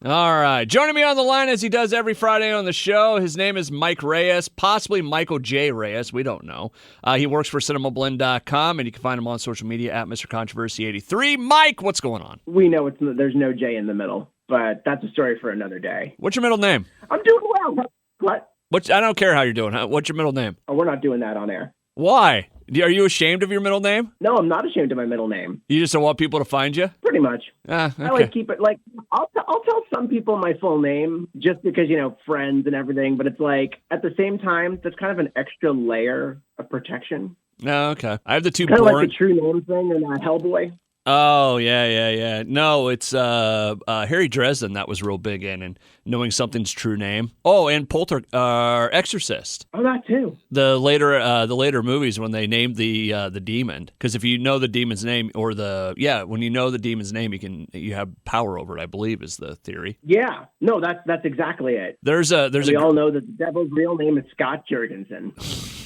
All right. Joining me on the line as he does every Friday on the show, his name is Mike Reyes, possibly Michael J. Reyes. We don't know. He works for Cinemablend.com, and you can find him on social media at Mr. Controversy 83. Mike, what's going on? We know there's no J in the middle, but that's a story for another day. What's your middle name? I'm doing well. What? I don't care how you're doing. What's your middle name? Oh, we're not doing that on air. Why? Are you ashamed of your middle name? No, I'm not ashamed of my middle name. You just don't want people to find you? Pretty much. Okay. I like keep it like I'll tell some people my full name just because, friends and everything, but it's like at the same time, that's kind of an extra layer of protection. Oh, okay. I have the two kind boring... of like the true name thing in Hellboy. Oh, yeah. No, it's Harry Dresden that was real big in, and knowing something's true name. Oh, and Exorcist. Oh, that too. The later movies when they named the demon, because if you know the demon's name when you know the demon's name, you have power over it, I believe is the theory. Yeah. No, that's exactly it. We all know that the devil's real name is Scott Jurgensen.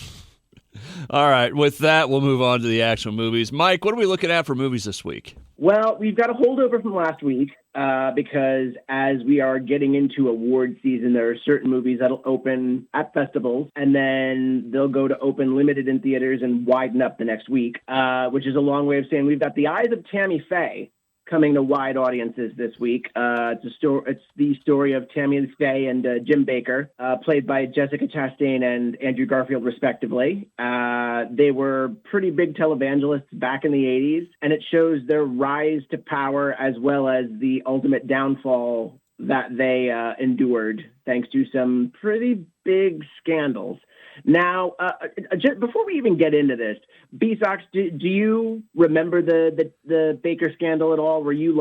All right. With that, we'll move on to the actual movies. Mike, what are we looking at for movies this week? Well, we've got a holdover from last week because as we are getting into award season, there are certain movies that'll open at festivals, and then they'll go to open limited in theaters and widen up the next week, which is a long way of saying we've got The Eyes of Tammy Faye coming to wide audiences this week. It's the story of Tammy Faye and Jim Baker, played by Jessica Chastain and Andrew Garfield, respectively. They were pretty big televangelists back in the 80s, and it shows their rise to power as well as the ultimate downfall that they endured thanks to some pretty big scandals. Now, just before we even get into this, B-sox, do you remember the Baker scandal at all? Were you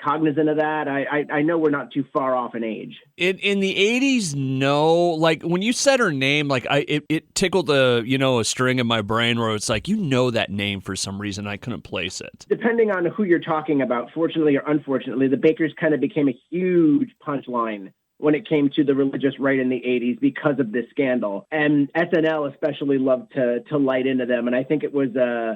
cognizant of that? I know we're not too far off in age. In the 80s, no. Like when you said her name, it tickled a string in my brain where it's like, that name for some reason. I couldn't place it. Depending on who you're talking about, fortunately or unfortunately, the Bakers kind of became a huge punchline when it came to the religious right in the 80s because of this scandal. And SNL especially loved to light into them. And I think it was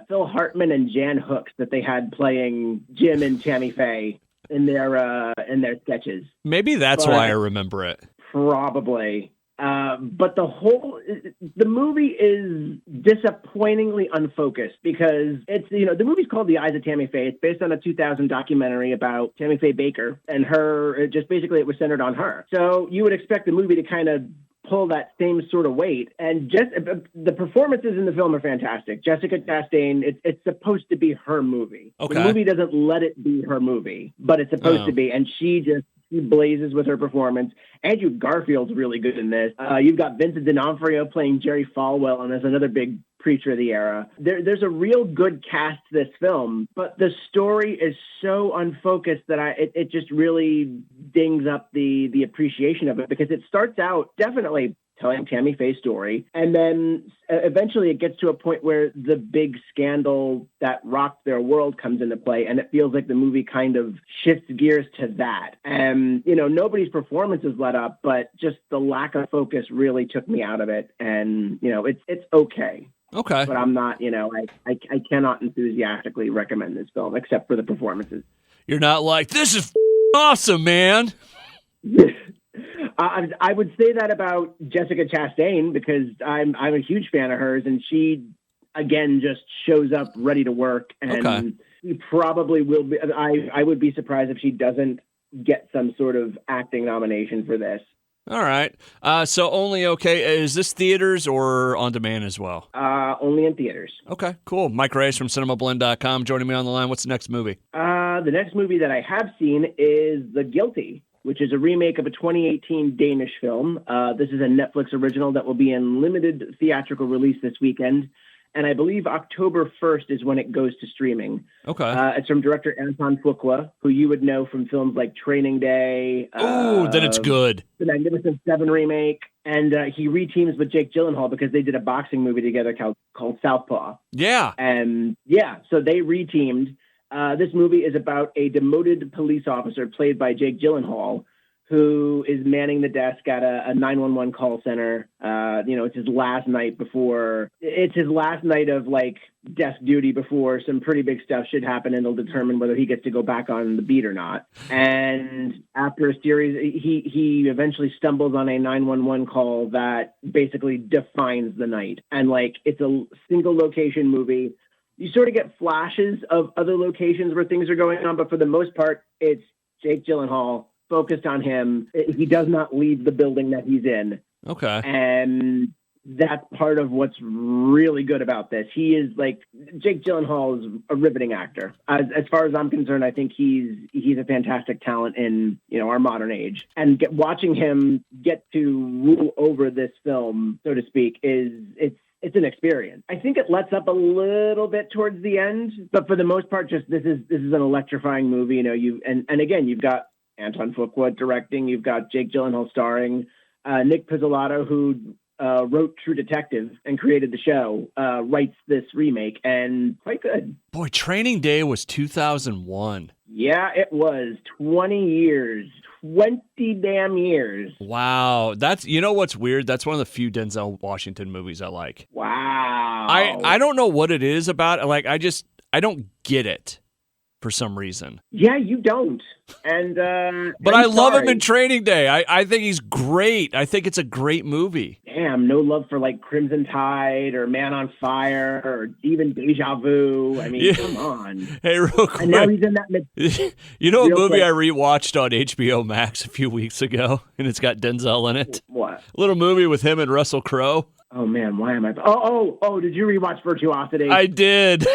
Phil Hartman and Jan Hooks that they had playing Jim and Tammy Faye in their sketches. Maybe that's why I remember it. Probably. But the movie is disappointingly unfocused because it's, the movie's called The Eyes of Tammy Faye. It's based on a 2000 documentary about Tammy Faye Baker and her, it was centered on her. So you would expect the movie to kind of pull that same sort of weight. And just the performances in the film are fantastic. Jessica Chastain, it's supposed to be her movie. Okay. The movie doesn't let it be her movie, but it's supposed to be. And she blazes with her performance. Andrew Garfield's really good in this. You've got Vincent D'Onofrio playing Jerry Falwell, and there's another big preacher of the era. There's a real good cast to this film, but the story is so unfocused that it just really dings up the appreciation of it, because it starts out definitely telling Tammy Faye's story, and then eventually it gets to a point where the big scandal that rocked their world comes into play, and it feels like the movie kind of shifts gears to that. And, nobody's performance is let up, but just the lack of focus really took me out of it, and, it's okay. Okay. But I'm not, I cannot enthusiastically recommend this film, except for the performances. You're not like, this is awesome, man. I would say that about Jessica Chastain because I'm a huge fan of hers, and she again just shows up ready to work, and she probably will be. I would be surprised if she doesn't get some sort of acting nomination for this. All right. So only is this theaters or on demand as well? Only in theaters. Okay, cool. Mike Reyes from Cinemablend.com joining me on the line. What's the next movie? The next movie that I have seen is The Guilty, which is a remake of a 2018 Danish film. This is a Netflix original that will be in limited theatrical release this weekend. And I believe October 1st is when it goes to streaming. Okay. It's from director Anton Fuqua, who you would know from films like Training Day. Oh, then it's good. The Magnificent Seven remake. And he reteams with Jake Gyllenhaal because they did a boxing movie together called Southpaw. Yeah. And so they reteamed. This movie is about a demoted police officer played by Jake Gyllenhaal who is manning the desk at a 911 call center. It's his last night of like desk duty before some pretty big stuff should happen, and they'll determine whether he gets to go back on the beat or not. And after a series, he eventually stumbles on a 911 call that basically defines the night. And like, it's a single location movie. You sort of get flashes of other locations where things are going on, but for the most part, it's Jake Gyllenhaal, focused on him. He does not leave the building that he's in. Okay. And that's part of what's really good about this. He is like, Jake Gyllenhaal is a riveting actor. As far as I'm concerned, I think he's a fantastic talent in, our modern age. And watching him get to rule over this film, so to speak, it's an experience. I think it lets up a little bit towards the end, but for the most part, just this is an electrifying movie. Again, you've got Anton Fuqua directing, you've got Jake Gyllenhaal starring, Nick Pizzolatto, who wrote True Detective and created the show, writes this remake, and quite good. Boy, Training Day was 2001. Yeah, it was 20 years. 20 damn years. Wow. What's weird? That's one of the few Denzel Washington movies I like. Wow. I don't know what it is about it. Like, I don't get it for some reason. Yeah, you don't. And but I love him in Training Day. I think he's great. I think it's a great movie. Damn, no love for like Crimson Tide or Man on Fire or even Deja Vu. I mean, Come on. Hey, real quick. And now he's in that. A movie I rewatched on HBO Max a few weeks ago, and it's got Denzel in it. What? A little movie with him and Russell Crowe. Oh man, why am I? Oh! Did you rewatch Virtuosity? I did.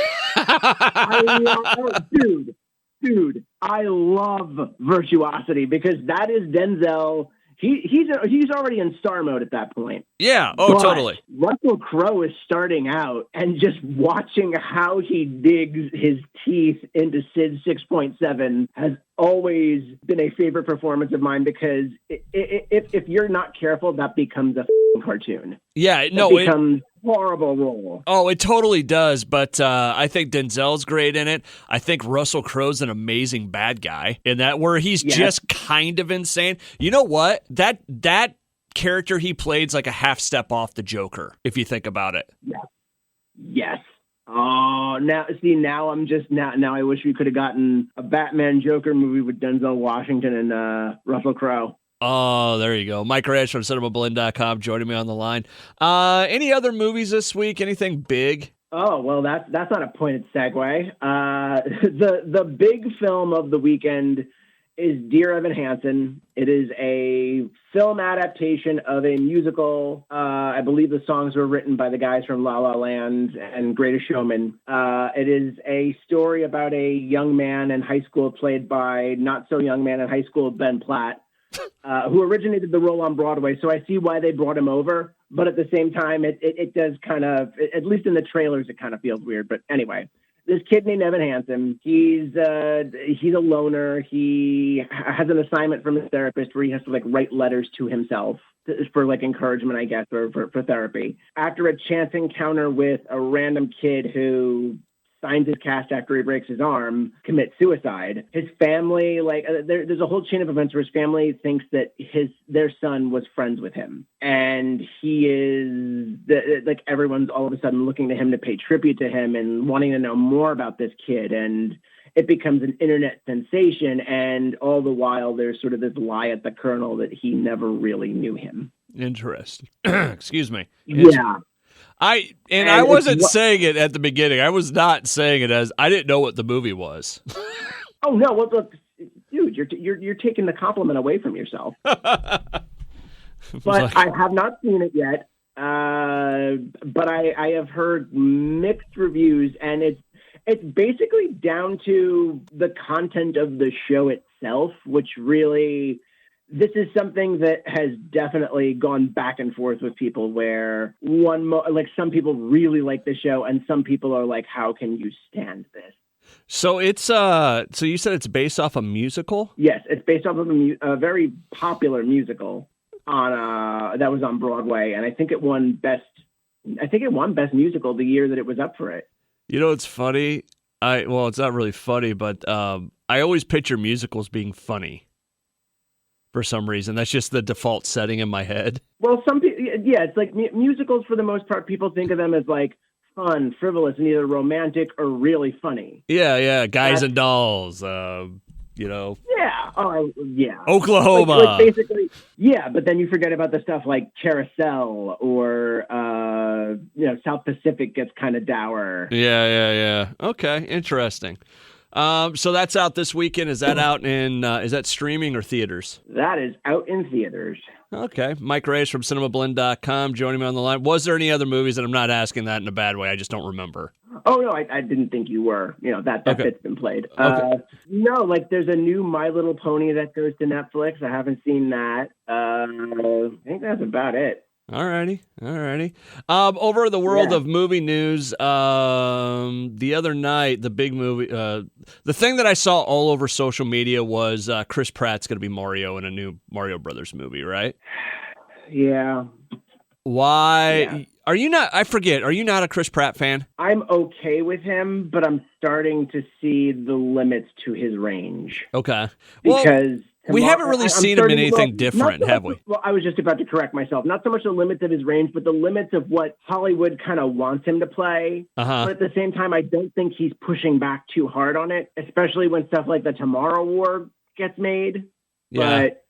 Dude, I love Virtuosity because that is Denzel. He's already in star mode at that point. Yeah. Oh, but totally. Russell Crowe is starting out, and just watching how he digs his teeth into Sid 6.7 has always been a favorite performance of mine because if you're not careful, that becomes a cartoon. Yeah. It becomes horrible role. Oh, it totally does. But I think Denzel's great in it. I think Russell Crowe's an amazing bad guy in that, where he's just kind of insane. You know what? That character he played's like a half step off the Joker, if you think about it. Yeah. Yes. Oh, now I wish we could have gotten a Batman Joker movie with Denzel Washington and Russell Crowe. Oh, there you go. Mike Reyes from Cinemablend.com joining me on the line. Any other movies this week? Anything big? Oh, well, that's not a pointed segue. The big film of the weekend is Dear Evan Hansen. It is a film adaptation of a musical. I believe the songs were written by the guys from La La Land and Greatest Showman. It is a story about a young man in high school played by not so young man in high school, Ben Platt, who originated the role on Broadway. So I see why they brought him over. But at the same time, it does kind of, at least in the trailers, it kind of feels weird. But anyway, this kid named Evan Hansen, he's a loner. He has an assignment from his therapist where he has to like write letters to himself for like encouragement, I guess, or for therapy. After a chance encounter with a random kid who signs his cast after he breaks his arm, commits suicide. His family, there's a whole chain of events where his family thinks that their son was friends with him. And he is, everyone's all of a sudden looking to him to pay tribute to him and wanting to know more about this kid. And it becomes an internet sensation. And all the while, there's sort of this lie at the kernel that he never really knew him. Interesting. Excuse me. Yeah. I wasn't saying it at the beginning. I was not saying it as I didn't know what the movie was. Oh no! Well, look, dude, you're taking the compliment away from yourself. But I have not seen it yet. But I have heard mixed reviews, and it's basically down to the content of the show itself, which really. This is something that has definitely gone back and forth with people where some people really like the show and some people are like, how can you stand this? So it's so you said it's based off a musical? Yes, it's based off of a very popular musical that was on Broadway, and I think it won best musical the year that it was up for it. You know, it's funny. It's not really funny, but I always picture musicals being funny. for some reason. That's just the default setting in my head. Well, some people, yeah, it's like musicals for the most part. People think of them as like fun, frivolous, and either romantic or really funny. Yeah, Guys and Dolls. Yeah, yeah. Oklahoma. Like basically, yeah. But then you forget about the stuff like Carousel or South Pacific gets kind of dour. Yeah. Okay, interesting. So that's out this weekend. Is that out is that streaming or theaters? That is out in theaters. Okay. Mike Reyes from Cinemablend.com joining me on the line. Was there any other movies? And I'm not asking that in a bad way. I just don't remember. Oh, no, I didn't think you were. That bit's been played. Okay. No, like there's a new My Little Pony that goes to Netflix. I haven't seen that. I think that's about it. All righty. Over the world of movie news, the other night, the big movie, the thing that I saw all over social media was Chris Pratt's going to be Mario in a new Mario Brothers movie, right? Yeah. Why? Yeah. Are you not? I forget. Are you not a Chris Pratt fan? I'm okay with him, but I'm starting to see the limits to his range. Okay. Because we haven't really seen him in anything different, have we? Well, I was just about to correct myself. Not so much the limits of his range, but the limits of what Hollywood kind of wants him to play. But at the same time, I don't think he's pushing back too hard on it, especially when stuff like the Tomorrow War gets made. Yeah. But,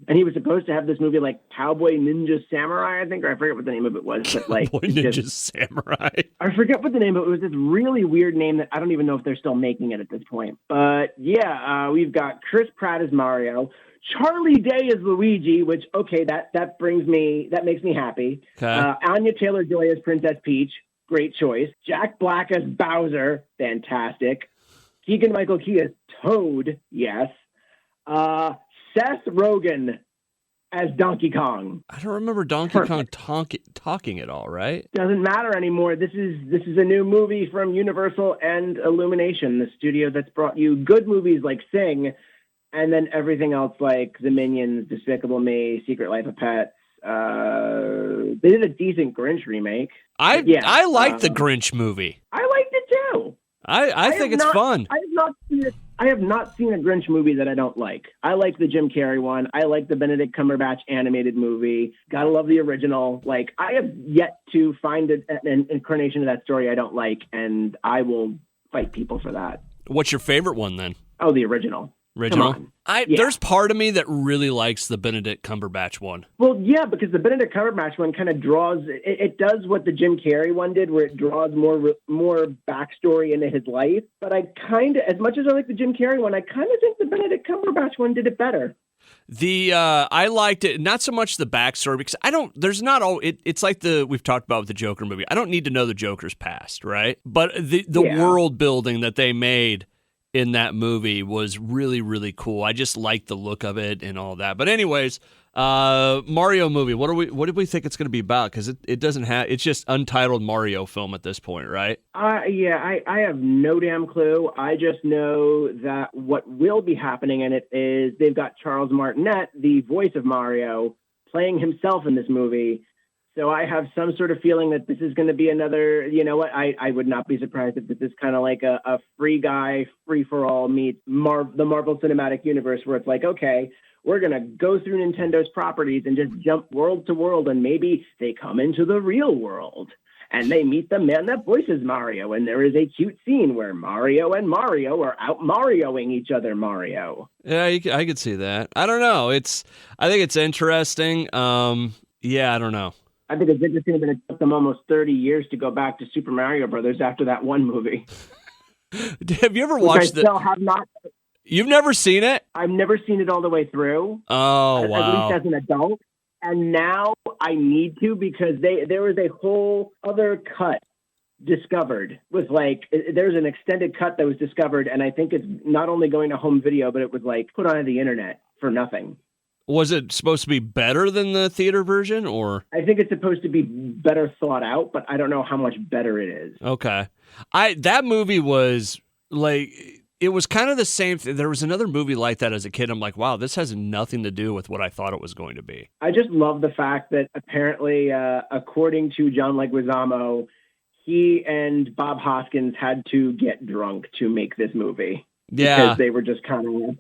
and he was supposed to have this movie like Cowboy Ninja Samurai, I think, or I forget what the name of it was. But like Cowboy Ninja Samurai. I forget what the name of it was. This really weird name that I don't even know if they're still making it at this point. But yeah, we've got Chris Pratt as Mario, Charlie Day as Luigi, which that makes me happy. Okay. Anya Taylor-Joy as Princess Peach, great choice. Jack Black as Bowser, fantastic. Keegan-Michael Key as Toad, yes. Seth Rogen as Donkey Kong. I don't remember Donkey Kong talking at all, right? Doesn't matter anymore. This is a new movie from Universal and Illumination, the studio that's brought you good movies like Sing, and then everything else like The Minions, Despicable Me, Secret Life of Pets. They did a decent Grinch remake. I liked the Grinch movie. I liked it too. I think it's fun. I have not seen a Grinch movie that I don't like. I like the Jim Carrey one. I like the Benedict Cumberbatch animated movie. Gotta love the original. Like, I have yet to find an incarnation of that story I don't like, and I will fight people for that. What's your favorite one then? Oh, the original. Original? There's part of me that really likes the Benedict Cumberbatch one. Well, yeah, because the Benedict Cumberbatch one kind of draws, it does what the Jim Carrey one did, where it draws more backstory into his life. But I kind of, as much as I like the Jim Carrey one, I kind of think the Benedict Cumberbatch one did it better. I liked it, not so much the backstory, because it's like we've talked about with the Joker movie. I don't need to know the Joker's past, right? But the world building that they made in that movie was really, really cool. I just liked the look of it and all that. But anyways, Mario movie. What do we think it's going to be about? Because it doesn't have. It's just Untitled Mario film at this point, right? I have no damn clue. I just know that what will be happening in it is they've got Charles Martinet, the voice of Mario, playing himself in this movie. So I have some sort of feeling that this is going to be another, I would not be surprised if this is kind of like a free guy, free-for-all meets the Marvel Cinematic Universe, where it's like, okay, we're going to go through Nintendo's properties and just jump world to world, and maybe they come into the real world, and they meet the man that voices Mario, and there is a cute scene where Mario and Mario are out Marioing each other, Mario. Yeah, I could see that. I don't know. I think it's interesting. I don't know. I think it's interesting that it took them almost 30 years to go back to Super Mario Brothers after that one movie. Have you ever watched it? I still have not. You've never seen it? I've never seen it all the way through. Oh, wow. At least as an adult. And now I need to, because there was a whole other cut discovered with there's an extended cut that was discovered. And I think it's not only going to home video, but it was put on the internet for nothing. Was it supposed to be better than the theater version, or? I think it's supposed to be better thought out, but I don't know how much better it is. Okay. That movie was it was kind of the same thing. There was another movie like that as a kid. I'm like, wow, this has nothing to do with what I thought it was going to be. I just love the fact that apparently, according to John Leguizamo, he and Bob Hoskins had to get drunk to make this movie. Yeah. Because they were just kind of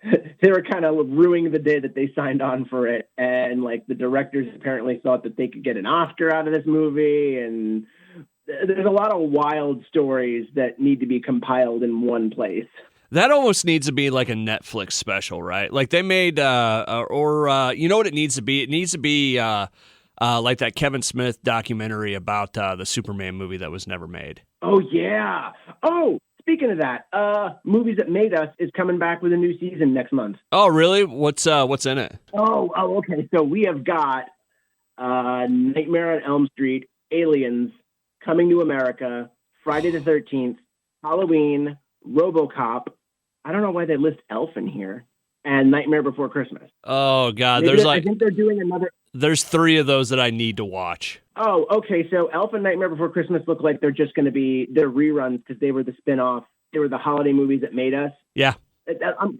they were kind of ruining the day that they signed on for it. And like the directors apparently thought that they could get an Oscar out of this movie. And there's a lot of wild stories that need to be compiled in one place. That almost needs to be like a Netflix special, right? Like they made, you know what it needs to be? It needs to be like that Kevin Smith documentary about the Superman movie that was never made. Oh, yeah. Oh, speaking of that, Movies That Made Us is coming back with a new season next month. Oh, really? What's in it? Oh, okay. So we have got Nightmare on Elm Street, Aliens, Coming to America, Friday the 13th, Halloween, Robocop. I don't know why they list Elf in here, and Nightmare Before Christmas. Oh, God. I think they're doing another. There's 3 of those that I need to watch. Oh, okay. So Elf and Nightmare Before Christmas look like they're just going to be their reruns because they were the spinoff. They were the holiday movies that made us. Yeah.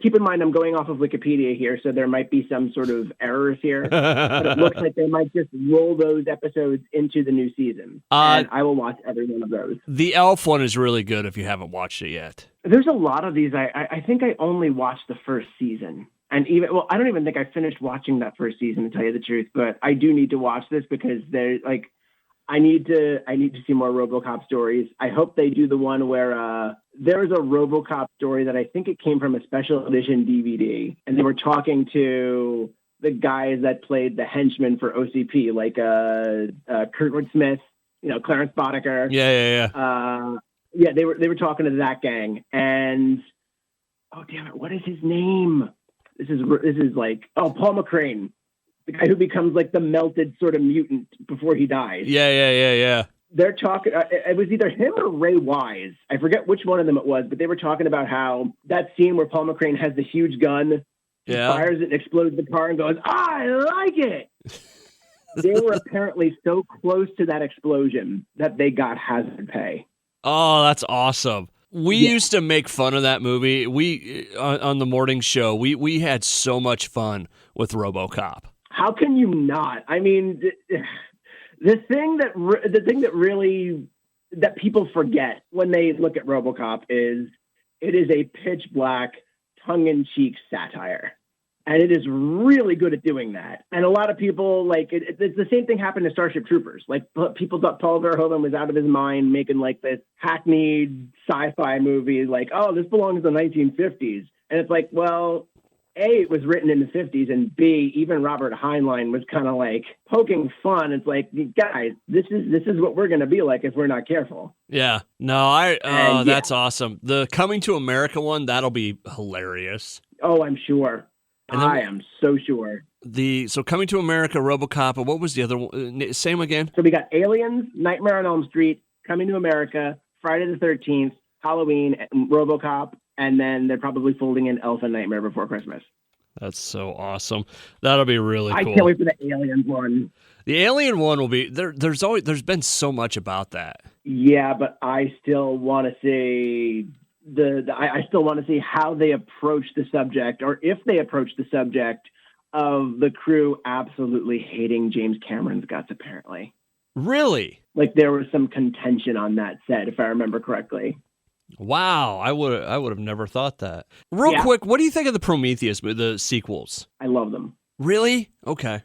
Keep in mind, I'm going off of Wikipedia here, so there might be some sort of errors here. But it looks like they might just roll those episodes into the new season. And I will watch every one of those. The Elf one is really good if you haven't watched it yet. There's a lot of these. I think I only watched the first season. And I don't even think I finished watching that first season, to tell you the truth. But I do need to watch this because I need to see more RoboCop stories. I hope they do the one where there's a RoboCop story that I think it came from a special edition DVD, and they were talking to the guys that played the henchmen for OCP, like Kurtwood Smith, Clarence Boddicker. Yeah. They were talking to that gang, and oh damn it, what is his name? This is like Paul McCrane. The guy who becomes like the melted sort of mutant before he dies. Yeah. They're talking, it was either him or Ray Wise. I forget which one of them it was, but they were talking about how that scene where Paul McCrane has the huge gun, fires it and explodes the car and goes, I like it. They were apparently so close to that explosion that they got hazard pay. Oh, that's awesome. We used to make fun of that movie. We on the morning show, we had so much fun with RoboCop. How can you not? I mean, the thing that people forget when they look at RoboCop is it is a pitch black, tongue-in-cheek satire. And it is really good at doing that. And a lot of people, it's the same thing happened to Starship Troopers. Like, people thought Paul Verhoeven was out of his mind making, like, this hackneyed sci-fi movie, like, oh, this belongs to the 1950s. And it's like, well, A, it was written in the 50s, and B, even Robert Heinlein was kind of, like, poking fun. It's like, guys, this is what we're going to be like if we're not careful. Yeah. No, that's awesome. The Coming to America one, that'll be hilarious. Oh, I'm sure. I am so sure. So Coming to America, RoboCop, and what was the other one? Same again? So we got Aliens, Nightmare on Elm Street, Coming to America, Friday the 13th, Halloween, RoboCop, and then they're probably folding in Elf and Nightmare Before Christmas. That's so awesome. That'll be really cool. I can't wait for the Aliens one. The Alien one will be there's been so much about that. Yeah, but I still want to see I still want to see how they approach the subject, or if they approach the subject of the crew absolutely hating James Cameron's guts, apparently. Really? Like there was some contention on that set, if I remember correctly. Wow, I would have never thought that. Real quick, what do you think of the Prometheus, the sequels? I love them. Really? Okay.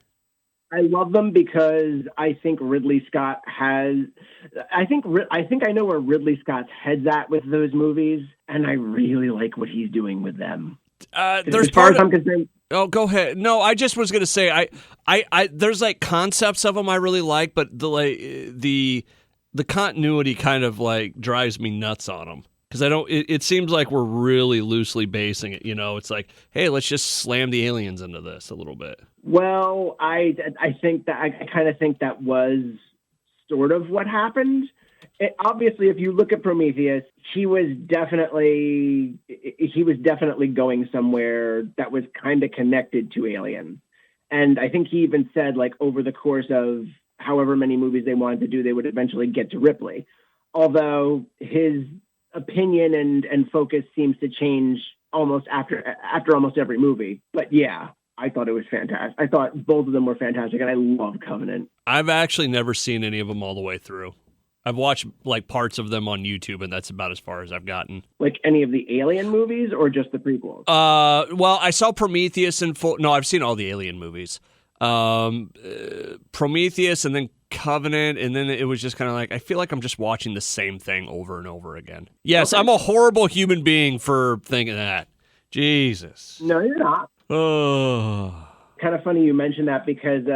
I love them because I think Ridley Scott has. I think I know where Ridley Scott's head's at with those movies, and I really like what he's doing with them. There's part of. I'm concerned. Oh, go ahead. No, I just was gonna say I there's like concepts of them I really like, but the continuity kind of like drives me nuts on them. Because it seems like we're really loosely basing it. It's like, hey, let's just slam the aliens into this a little bit. Well, I think that I kind of think that was sort of what happened. Obviously, if you look at Prometheus, he was definitely going somewhere that was kind of connected to Alien. And I think he even said, like, over the course of however many movies they wanted to do, they would eventually get to Ripley. Although his opinion and focus seems to change almost after almost every movie. But yeah, I thought it was fantastic. I thought both of them were fantastic, and I love Covenant. I've actually never seen any of them all the way through. I've watched like parts of them on YouTube, and that's about as far as I've gotten. Like any of the Alien movies or just the prequels? Well, I saw Prometheus in full. No, I've seen all the Alien movies. Prometheus and then Covenant, and then it was just kind of like, I feel like I'm just watching the same thing over and over again. Yes, okay. I'm a horrible human being for thinking that. Jesus. No, you're not. Oh. Kind of funny you mentioned that because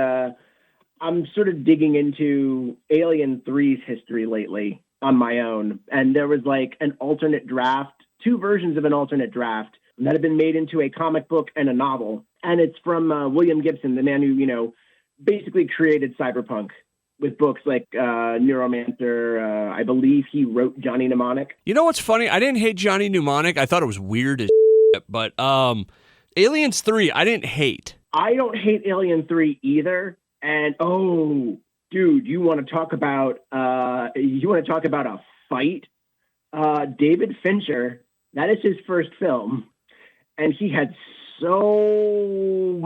I'm sort of digging into Alien 3's history lately on my own. And there was like an alternate draft, 2 versions of an alternate draft that have been made into a comic book and a novel. And it's from William Gibson, the man who, basically created cyberpunk with books like Neuromancer. I believe he wrote Johnny Mnemonic. You know what's funny? I didn't hate Johnny Mnemonic. I thought it was weird as shit, but Aliens 3, I didn't hate. I don't hate Alien 3 either. And dude, you want to talk about a fight? David Fincher, that is his first film, and he had so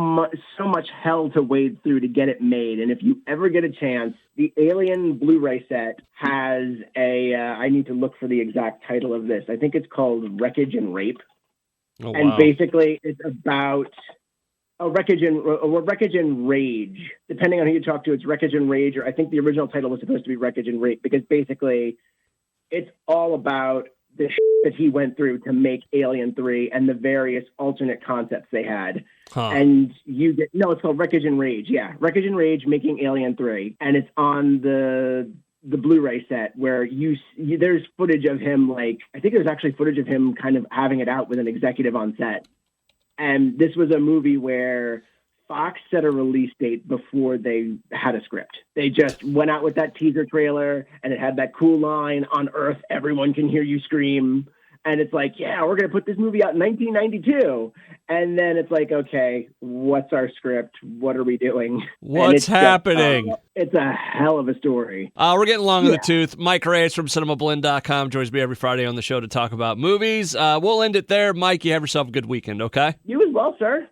much hell to wade through to get it made. And if you ever get a chance, the Alien Blu-ray set has I need to look for the exact title of this. I think it's called Wreckage and Rape. Oh, wow. And basically it's about Wreckage and Rage. Depending on who you talk to, it's Wreckage and Rage, or I think the original title was supposed to be Wreckage and Rape, because basically it's all about the that he went through to make Alien 3 and the various alternate concepts they had. Huh. And it's called Wreckage and Rage. Yeah, Wreckage and Rage making Alien 3. And it's on the Blu-ray set where there's footage of him, like, I think there's actually footage of him kind of having it out with an executive on set. And this was a movie where Fox set a release date before they had a script. They just went out with that teaser trailer, and it had that cool line, "On Earth, everyone can hear you scream." And it's like, yeah, we're going to put this movie out in 1992. And then it's like, okay, what's our script? What are we doing? What's happening? It's a hell of a story. We're getting long in the tooth. Mike Reyes from Cinemablend.com joins me every Friday on the show to talk about movies. We'll end it there. Mike, you have yourself a good weekend, okay? You as well, sir.